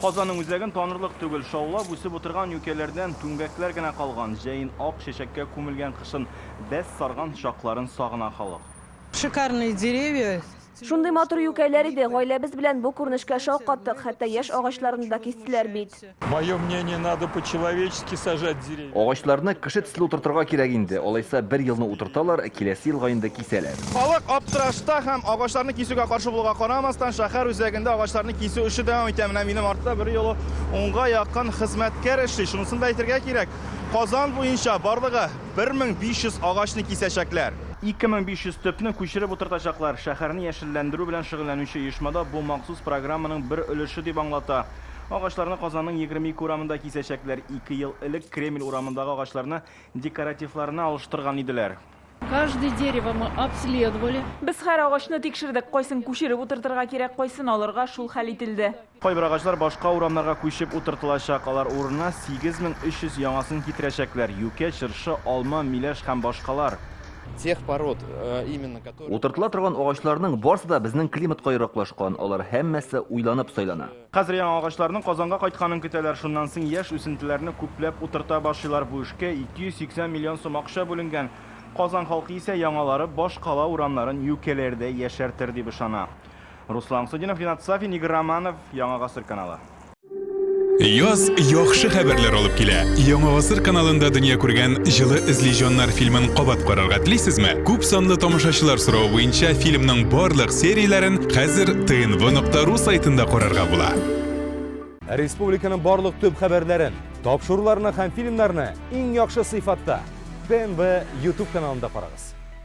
Казанның үзәген танырлык түгел, шаулап үсеп утырган юкәләрдән түңгәкләр генә калган, җәен ак чәчәккә күмелгән кышын бәс сарган шакларын сагына халык. Шикарные деревья. Шундый матур юкәйләр иде, гаиләбез белән бу күренешкә шаукаттык, хәтта яшь агачларны да кистеләр бит. Мое мнение, надо по-человечески сажать деревья. Агачларны кеше төсле утыртырга кирәк инде. Алайса бер елны утырталар, киләсе елга инде кисәләр. Халык аптырашта һәм агачларны кисүгә каршы булуга карамастан шәһәр үзәгендә агачларны кисү эше дәвам итә. Менә минем артта бер юлы 10га якын хезмәткәр эшли. Шунысын да әйтергә кирәк. Казан буенча барлыгы 1500 агачны кисәчәкләр. 2500 төпне күчереп утыртачаклар. Шәһәрне яшелләндерү белән шөгыльләнүче оешмада бу махсус программаның бер өлеше дип аңлата. Агачларны Казанның 22 урамында кисәчәкләр. 2 ел элек Кремль урамындагы агачларны декоративларына алыштырган иделәр. Каждое дерево мы обследовали. Без һәр агачны тикшердек, кайсын күчереп утыртырга кирәк, кайсын алырга шул хәл ителде. Кайбер агачлар башка урамнарга күчеп утыртылачак. Алар урынына 8300 яңасын китерәчәкләр. Юкә, чыршы, алма, миләш һәм башкалар. Тех пород, именно которые... Утыртыла торган агачларның барысы да безнең климатка яраклашкан. Алар һәммәсе уйланып сайлана. Хәзер яңа агачларның Казанга кайтканын көтәләр. Шуннан соң яшь үсентеләрне күпләп утырта башлыйлар. Бу эшкә 280 миллион сум акча бүленгән. Казан халкы исә яңалары башкала урамнарын юкәләрдә яшәртер дип ышана. Руслан Судинов, Ринат Сафин, Игорь Романов, Яңа Гасыр каналы. Яз яхшы хәбәрләр алып килә. Яңа Гасыр каналында дөнья күргән җылы эзлиҗаннар фильмын кабат карарга телисезме? Күп санлы тамашачылар соравы буенча фильмның барлык серияләрен хәзер tnv.ru сайтында карарга була. Республиканың барлык төп хәбәрләрен, тапшыруларны һәм фильмнарны иң яхшы сыйфатта TNV YouTube каналында карагыз.